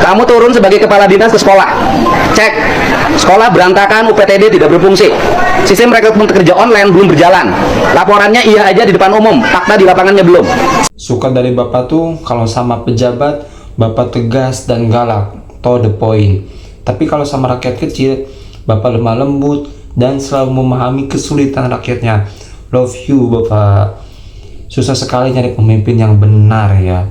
Kamu turun sebagai kepala dinas ke sekolah, cek sekolah berantakan, UPTD tidak berfungsi, sistem rekrutmen kerja online belum berjalan, laporannya iya aja di depan umum, fakta di lapangannya belum. Suka dari Bapak tuh kalau sama pejabat, Bapak tegas dan galak, to the point. Tapi kalau sama rakyat kecil, Bapak lemah lembut dan selalu memahami kesulitan rakyatnya. Love you Bapak. Susah sekali nyari pemimpin yang benar ya.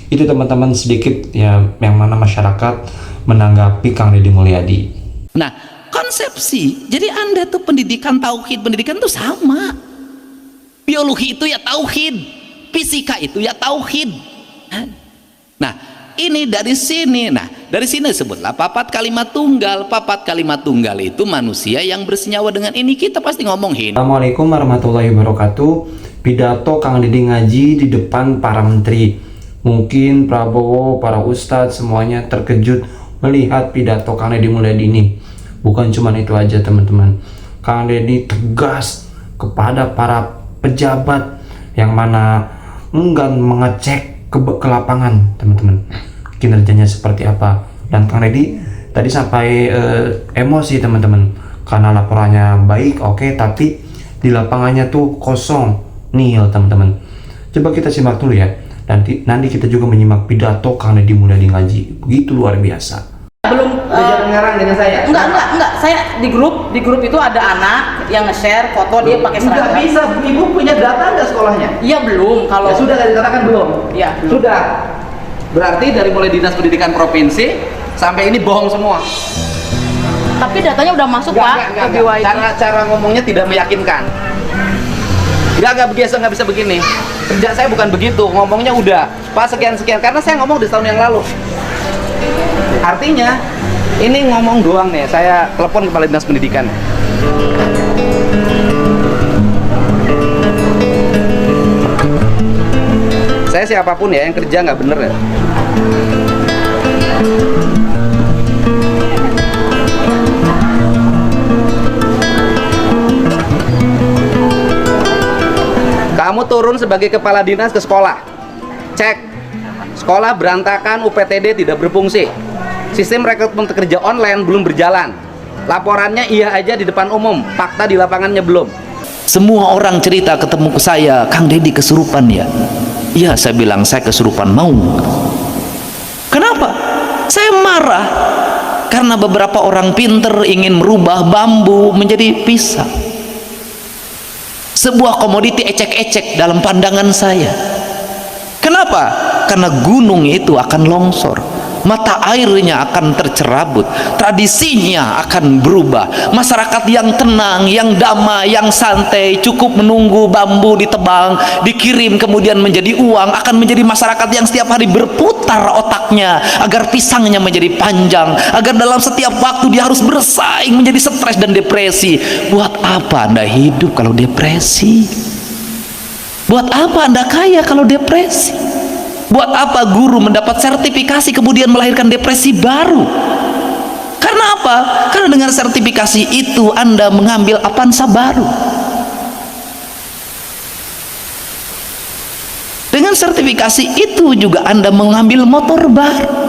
Itu teman-teman sedikit ya yang mana masyarakat menanggapi Kang Deddy Mulyadi. Nah, konsepsi, jadi Anda tuh pendidikan tauhid, pendidikan tuh sama. Biologi itu ya tauhid, fisika itu ya tauhid. Nah, ini dari sini. Nah, dari sini sebutlah papat kalimat tunggal. Papat kalimat tunggal itu manusia yang bersenyawa dengan ini. Kita pasti ngomongin. Assalamualaikum warahmatullahi wabarakatuh. Pidato Kang Deddy ngaji di depan para menteri. Mungkin Prabowo, para ustadz semuanya terkejut melihat pidato Kang Deddy Mulyadi ini. Bukan cuma itu aja teman-teman. Kang Deddy tegas kepada para pejabat yang mana enggan mengecek ke lapangan teman-teman, kinerjanya seperti apa. Dan Kang Deddy tadi sampai emosi teman-teman karena laporannya baik, oke, tapi di lapangannya tuh kosong, nihil teman-teman. Coba kita simak dulu ya. Nanti kita juga menyimak pidato Kang Deddy Mulyadi ngaji. Begitu luar biasa. Belum belajar ngarang dengan saya. Enggak. Saya di grup itu ada anak yang nge-share foto dia pakai seragam. Enggak bisa, ibu punya data nggak sekolahnya? Iya belum. Kalau Ya sudah dikatakan belum. Iya. Sudah. Berarti dari mulai dinas pendidikan provinsi sampai ini bohong semua. Tapi datanya udah masuk Pak ke BYD. Cara ngomongnya tidak meyakinkan. Nggak bisa begini. Kerja saya bukan begitu, ngomongnya udah Pak sekian karena saya ngomong di tahun yang lalu. Artinya ini ngomong doang nih, saya telepon kepala dinas pendidikan. Saya siapapun ya yang kerja nggak bener ya. Kamu turun sebagai kepala dinas ke sekolah, cek sekolah berantakan, UPTD tidak berfungsi, sistem rekrutmen kerja online belum berjalan, laporannya iya aja di depan umum, fakta di lapangannya belum. Semua orang cerita ketemu ke saya, Kang Deddy kesurupan ya. Iya, saya bilang saya kesurupan mau. Kenapa? Saya marah karena beberapa orang pinter ingin merubah bambu menjadi pisang. Sebuah komoditi ecek-ecek dalam pandangan saya. Kenapa? Karena gunung itu akan longsor, mata airnya akan tercerabut, tradisinya akan berubah. Masyarakat yang tenang, yang damai, yang santai, cukup menunggu bambu ditebang, dikirim kemudian menjadi uang, akan menjadi masyarakat yang setiap hari berputar otaknya agar pisangnya menjadi panjang, agar dalam setiap waktu dia harus bersaing, menjadi stres dan depresi. Buat apa Anda hidup kalau depresi? Buat apa Anda kaya kalau depresi? Buat apa guru mendapat sertifikasi kemudian melahirkan depresi baru? Karena apa? Karena dengan sertifikasi itu Anda mengambil Avanza baru. Dengan sertifikasi itu juga Anda mengambil motor baru.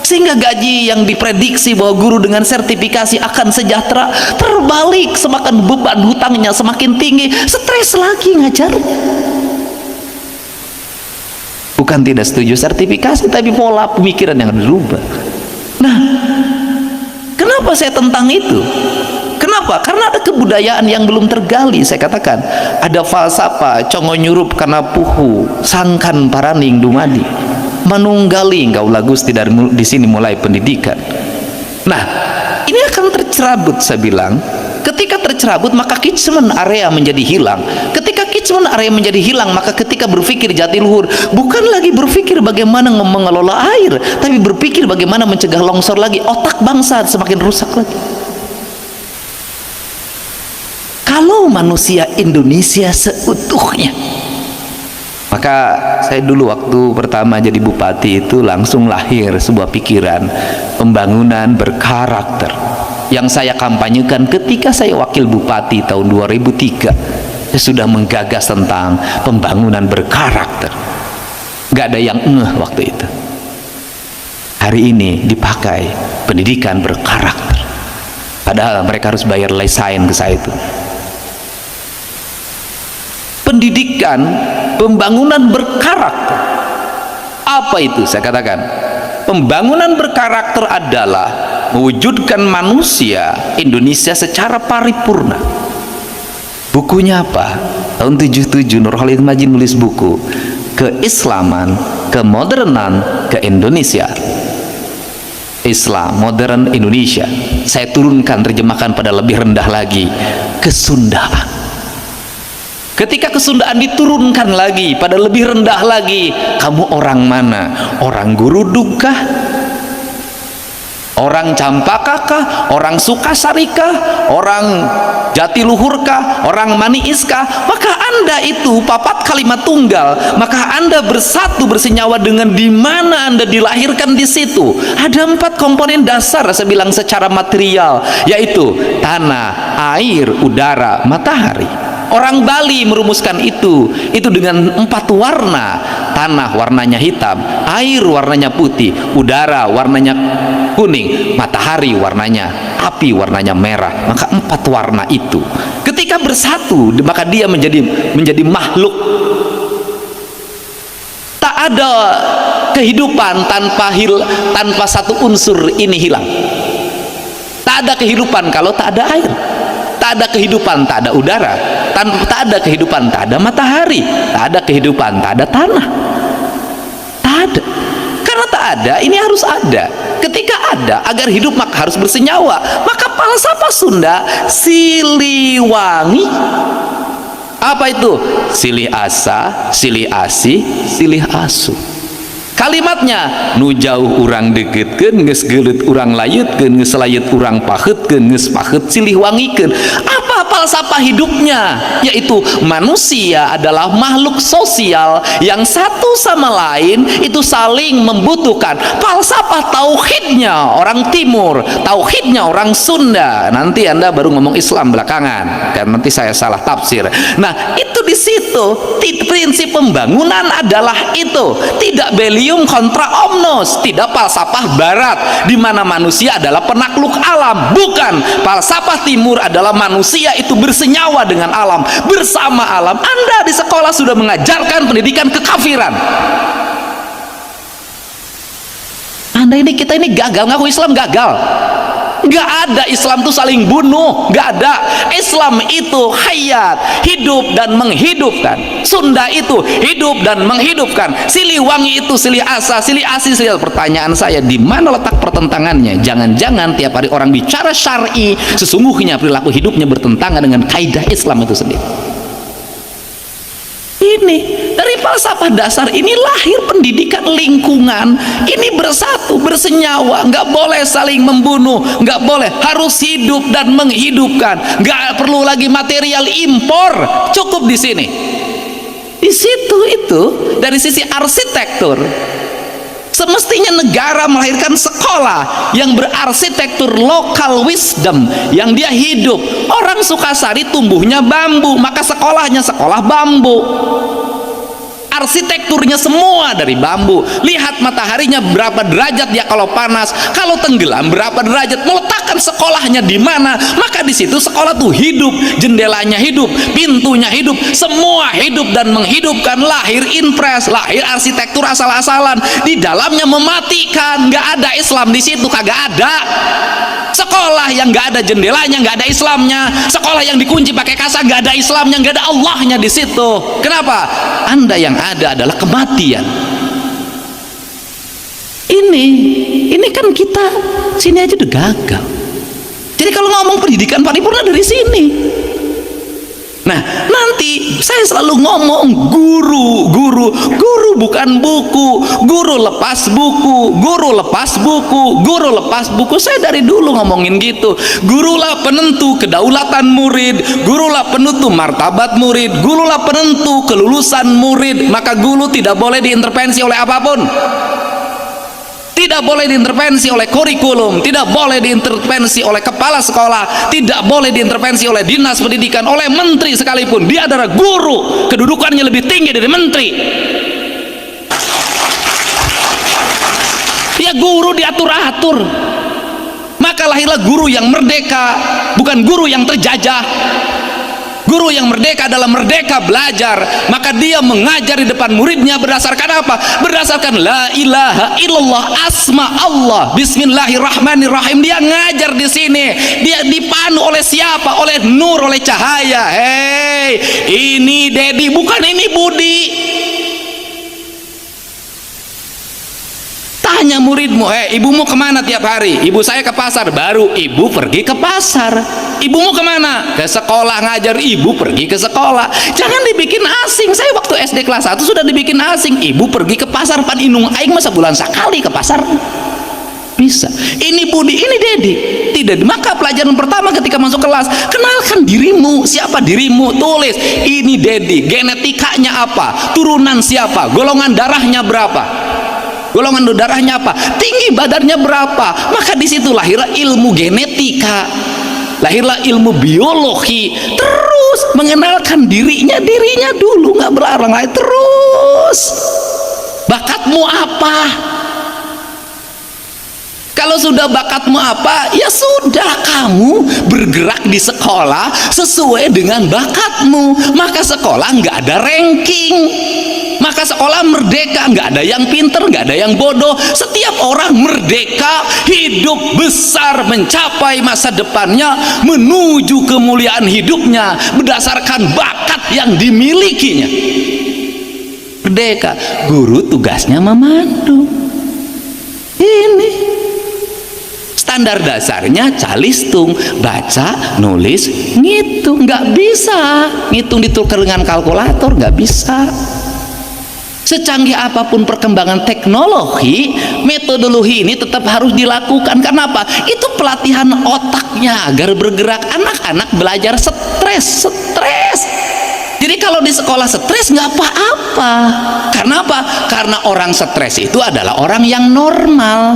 Sehingga gaji yang diprediksi bahwa guru dengan sertifikasi akan sejahtera terbalik, semakin beban hutangnya semakin tinggi, stres lagi ngajarnya. Bukan tidak setuju sertifikasi, tapi pola pemikiran yang dirubah. Nah, kenapa saya tentang itu? Kenapa? Karena ada kebudayaan yang belum tergali. Saya katakan ada falsafah congo nyurup karena puhu sangkan paraning dumadi manunggali kaulah Gusti dari di sini mulai pendidikan. Nah, ini akan tercerabut. Saya bilang ketika tercerabut maka catchment area menjadi hilang. Ketika catchment area menjadi hilang, maka ketika berpikir jatiluhur bukan lagi berpikir bagaimana mengelola air, tapi berpikir bagaimana mencegah longsor lagi. Otak bangsa semakin rusak lagi. Kalau manusia Indonesia seutuhnya, maka saya dulu waktu pertama jadi bupati itu langsung lahir sebuah pikiran pembangunan berkarakter yang saya kampanyekan ketika saya wakil bupati tahun 2003. Saya sudah menggagas tentang pembangunan berkarakter. Gak ada yang waktu itu. hari ini dipakai pendidikan berkarakter, padahal mereka harus bayar lesain ke saya itu. Pendidikan pembangunan berkarakter, apa itu? Saya katakan pembangunan berkarakter adalah mewujudkan manusia Indonesia secara paripurna. Bukunya apa? Tahun 77 Nur Khalid Majid nulis buku Keislaman, Kemodernan, Ke-Indonesia. Islam, modern Indonesia. Saya turunkan, terjemahkan pada lebih rendah lagi, kesundaan. Ketika kesundaan diturunkan lagi pada lebih rendah lagi, kamu orang mana? Orang Gurudugkah? Orang Campakakah? Orang Sukasarikah? Orang Jatiluhurkah? Orang Maniiskah? Maka Anda itu papat kalimat tunggal, maka Anda bersatu bersenyawa dengan di mana Anda dilahirkan di situ. Ada 4 komponen dasar saya bilang secara material, yaitu tanah, air, udara, matahari. Orang Bali merumuskan itu dengan 4 warna. Tanah warnanya hitam, air warnanya putih, udara warnanya kuning, matahari warnanya api, warnanya merah. Maka 4 warna itu ketika bersatu, maka dia menjadi makhluk. Tak ada kehidupan tanpa satu unsur ini hilang. Tak ada kehidupan kalau tak ada air. Tak ada kehidupan, tak ada udara. Tak ada kehidupan, tak ada matahari. Tak ada kehidupan, tak ada tanah. Tak ada. Karena tak ada, ini harus ada. Ketika ada, agar hidup maka harus bersenyawa. Maka falsafah Sunda Siliwangi. Apa itu? Silih asa, silih asih, silih asu. Kalimatnya, nu jauh urang deketkeun, geus geuleut urang layutkeun, geus layut urang paheutkeun, geus paheut silih wangikeun. Apa falsafah hidupnya? Yaitu manusia adalah makhluk sosial yang satu sama lain itu saling membutuhkan. Falsafah tauhidnya orang Timur, tauhidnya orang Sunda. Nanti Anda baru ngomong Islam belakangan, kan nanti saya salah tafsir. Nah, itu di situ prinsip pembangunan adalah itu. Tidak belium kontra omnos, tidak falsafah barat di mana manusia adalah penakluk alam. Bukan, falsafah timur adalah manusia itu bersenyawa dengan alam, bersama alam. Anda di sekolah sudah mengajarkan pendidikan kekafiran. Kita ini gagal, ngaku Islam gagal. Nggak ada, Islam itu saling bunuh, nggak ada. Islam itu hayat, hidup dan menghidupkan. Sunda itu hidup dan menghidupkan. Siliwangi itu silih asa, silih asih, silih. Pertanyaan saya, di mana letak pertentangannya? Jangan-jangan tiap hari orang bicara syar'i, sesungguhnya perilaku hidupnya bertentangan dengan kaidah Islam itu sendiri. Ini dari falsafah dasar ini lahir pendidikan lingkungan. Ini bersatu, bersenyawa, nggak boleh saling membunuh, nggak boleh, harus hidup dan menghidupkan. Nggak perlu lagi material impor, cukup di sini. Di situ itu dari sisi arsitektur. Semestinya negara melahirkan sekolah yang berarsitektur lokal wisdom, yang dia hidup. Orang Sukasari tumbuhnya bambu, maka sekolahnya sekolah bambu. Arsitekturnya semua dari bambu. Lihat mataharinya berapa derajat dia kalau panas, kalau tenggelam berapa derajat. Meletakkan sekolahnya di mana, maka di situ sekolah tuh hidup, jendelanya hidup, pintunya hidup, semua hidup dan menghidupkan. Lahir impres, lahir arsitektur asal-asalan, di dalamnya mematikan. Nggak ada Islam di situ, kagak ada. Sekolah yang nggak ada jendelanya, nggak ada Islamnya. Sekolah yang dikunci pakai kasa, nggak ada Islamnya, nggak ada Allahnya di situ. Kenapa? Anda yang ada adalah kematian. Ini kan kita sini aja udah gagal. Jadi kalau ngomong pendidikan paripurna dari sini. Nah, nanti saya selalu ngomong guru bukan buku, guru lepas buku, guru lepas buku, guru lepas buku. Saya dari dulu ngomongin gitu. Gurulah penentu kedaulatan murid, gurulah penentu martabat murid, gurulah penentu kelulusan murid. Maka guru tidak boleh diintervensi oleh apapun. Tidak boleh diintervensi oleh kurikulum, tidak boleh diintervensi oleh kepala sekolah, tidak boleh diintervensi oleh dinas pendidikan, oleh menteri sekalipun. Dia adalah guru, kedudukannya lebih tinggi dari menteri. Ya guru diatur-atur. Maka lahirlah guru yang merdeka, bukan guru yang terjajah. Guru yang merdeka adalah merdeka belajar. Maka dia mengajar di depan muridnya berdasarkan apa? Berdasarkan la ilaha illallah, asma Allah, bismillahirrahmanirrahim. Dia ngajar di sini. Dia dipandu oleh siapa? Oleh nur, oleh cahaya. Hei, ini Dedi, bukan ini Budi. Tanya muridmu, ibumu kemana tiap hari? Ibu saya ke pasar. Baru ibu pergi ke pasar. Ibumu kemana? Ke sekolah ngajar. Ibu pergi ke sekolah. Jangan dibikin asing. Saya waktu SD kelas 1 sudah dibikin asing. Ibu pergi ke pasar. Pan inung aing masa bulan sekali ke pasar. Bisa. Ini Budi, ini Dedi. Tidak. Maka pelajaran pertama ketika masuk kelas, kenalkan dirimu. Siapa dirimu? Tulis. Ini Dedi. Genetikanya apa? Turunan siapa? Golongan darahnya berapa? Golongan darahnya apa? Tinggi badannya berapa? Maka di situ lahirlah ilmu genetika, lahirlah ilmu biologi. Terus mengenalkan dirinya dulu, nggak berlarang lain. Terus bakatmu apa? Kalau sudah bakatmu apa, ya sudah, kamu bergerak di sekolah sesuai dengan bakatmu. Maka sekolah nggak ada ranking. Maka sekolah merdeka, nggak ada yang pinter, nggak ada yang bodoh. Setiap orang merdeka, hidup besar, mencapai masa depannya, menuju kemuliaan hidupnya berdasarkan bakat yang dimilikinya. Merdeka. Guru tugasnya memandu. Ini standar dasarnya calistung, baca, nulis, ngitung. Nggak bisa ngitung ditukar dengan kalkulator, nggak bisa. Secanggih apapun perkembangan teknologi, metodologi ini tetap harus dilakukan. Kenapa? Itu pelatihan otaknya agar bergerak. Anak-anak belajar stres. Jadi kalau di sekolah stres nggak apa-apa. Karena apa? Karena orang stres itu adalah orang yang normal.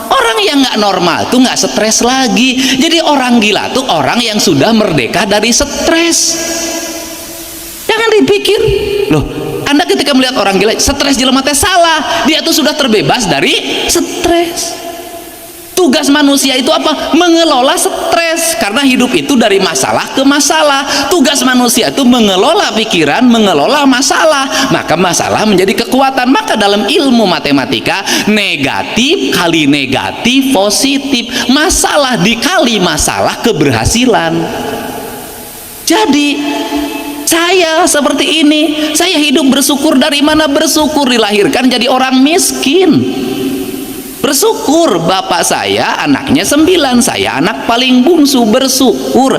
Orang yang nggak normal tuh nggak stres lagi. Jadi orang gila tuh orang yang sudah merdeka dari stres. Jangan dipikir, loh, Anda ketika melihat orang gila stres jelema teh salah. Dia tuh sudah terbebas dari stres. Tugas manusia itu apa? Mengelola stres. Karena hidup itu dari masalah ke masalah. Tugas manusia itu mengelola pikiran, mengelola masalah. Maka masalah menjadi kekuatan. Maka dalam ilmu matematika, negatif kali negatif positif. Masalah dikali masalah keberhasilan. Jadi saya seperti ini, saya hidup bersyukur. Dari mana bersyukur? Dilahirkan jadi orang miskin. Bersyukur bapak saya anaknya 9, saya anak paling bungsu. Bersyukur.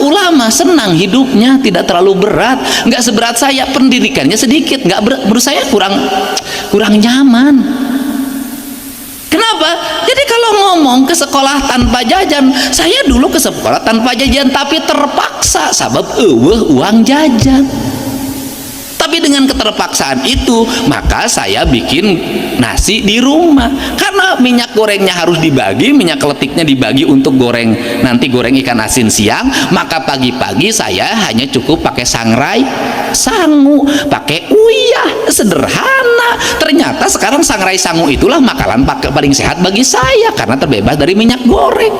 Ulama senang hidupnya, tidak terlalu berat, nggak seberat saya. Pendidikannya sedikit, nggak menurut saya kurang nyaman. Kenapa? Jadi kalau ngomong ke sekolah tanpa jajan, saya dulu ke sekolah tanpa jajan tapi terpaksa sabab uang jajan. Tapi dengan keterpaksaan itu, maka saya bikin nasi di rumah. Karena minyak gorengnya harus dibagi, minyak keletiknya dibagi untuk goreng, nanti goreng ikan asin siang. Maka pagi-pagi saya hanya cukup pakai sangrai, sangu, pakai uyah, sederhana. Ternyata sekarang sangrai sangu itulah makanan paling sehat bagi saya karena terbebas dari minyak goreng.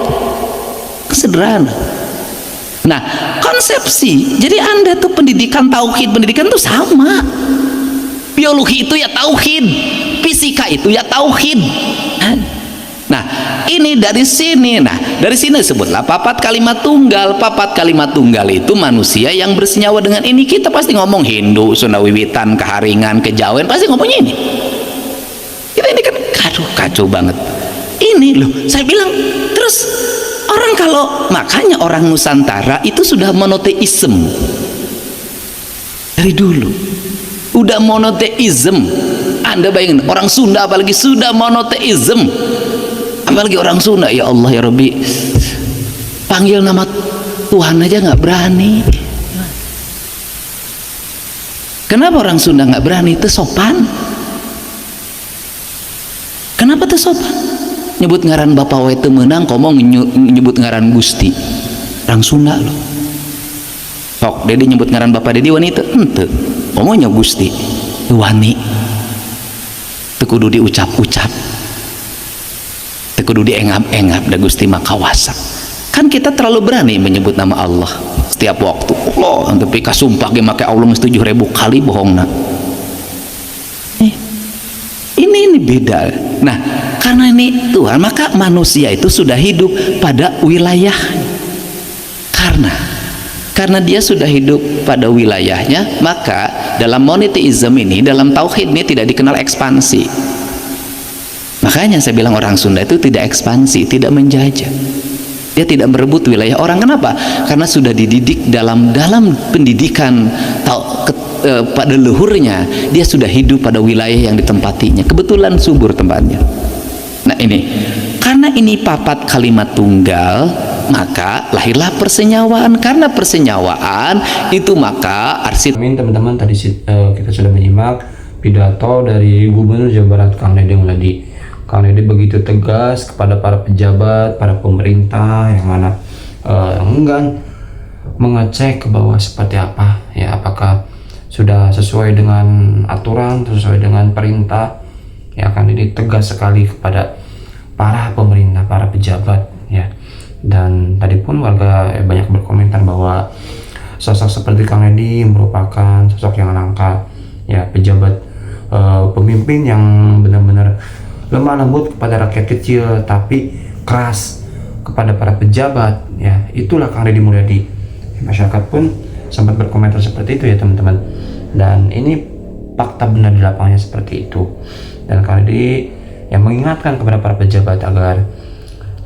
Sederhana. Nah, konsepsi. Jadi Anda tuh pendidikan tauhid, pendidikan tuh sama. Biologi itu ya tauhid, fisika itu ya tauhid. Nah, ini dari sini. Nah, dari sini disebutlah papat kalimat tunggal. Papat kalimat tunggal itu manusia yang bersenyawa dengan ini. Kita pasti ngomong Hindu, Sunda Wiwitan, Keharingan, Kejawen, pasti ngomongnya ini. Kita ini kan kacau banget. Ini loh, saya bilang terus. Orang makanya orang Nusantara itu sudah monoteisme dari dulu, udah monoteisme. Anda bayangin orang Sunda apalagi sudah monoteisme, apalagi orang Sunda, ya Allah ya Rabbi, panggil nama Tuhan aja nggak berani. Kenapa orang Sunda nggak berani? Itu sopan. Kenapa itu sopan? Nyebut ngaran bapak wae teu meunang, ngomong nyebut ngaran Gusti. Orang Sunda loh. Sok Dedi nyebut ngaran bapak Dedi wani teu? Henteu. Ngomongnya Gusti. Wani. Teu kudu diucap-ucap. teu kudu diengap-engap da Gusti Makawasa. Kan kita terlalu berani menyebut nama Allah setiap waktu. Allah, tapi kasumpah ge make Allah 7.000 kali bohongna. Ini beda. Nah, karena ini Tuhan, maka manusia itu sudah hidup pada wilayah. Karena dia sudah hidup pada wilayahnya, maka dalam monoteisme ini, dalam tauhid ini tidak dikenal ekspansi. Makanya saya bilang orang Sunda itu tidak ekspansi, tidak menjajah. Dia tidak merebut wilayah orang. Kenapa? Karena sudah dididik dalam pendidikan pada leluhurnya, dia sudah hidup pada wilayah yang ditempatinya. Kebetulan subur tempatnya. Nah ini, karena ini papat kalimat tunggal, maka lahirlah persenyawaan. Karena persenyawaan itu maka Amin teman-teman, tadi kita sudah menyimak pidato dari Gubernur Jawa Barat Kang Deddy Mulyadi. Kang Deddy begitu tegas kepada para pejabat, para pemerintah yang mana enggan mengecek ke bawah seperti apa, ya, apakah sudah sesuai dengan aturan, sesuai dengan perintah. Ya, Kang Deddy tegas sekali kepada para pemerintah, para pejabat, ya. Dan tadi pun warga banyak berkomentar bahwa sosok seperti Kang Deddy merupakan sosok yang langka, ya, pejabat pemimpin yang benar-benar lemah lembut kepada rakyat kecil tapi keras kepada para pejabat, ya. Itulah Kang Deddy Mulyadi. Masyarakat pun sempat berkomentar seperti itu, ya teman-teman, dan ini fakta benar di lapangnya seperti itu. Dan Kang Deddy yang mengingatkan kepada para pejabat agar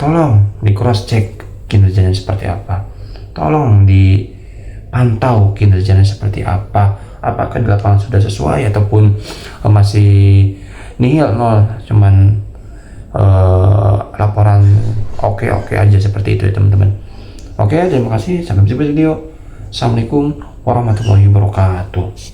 tolong di cross check kinerjanya seperti apa, tolong dipantau kinerjanya seperti apa, apakah di lapangan sudah sesuai ataupun masih nihil, nol, cuman laporan oke aja seperti itu, ya teman-teman. Oke, terima kasih, sampai jumpa di video. Assalamualaikum warahmatullahi wabarakatuh.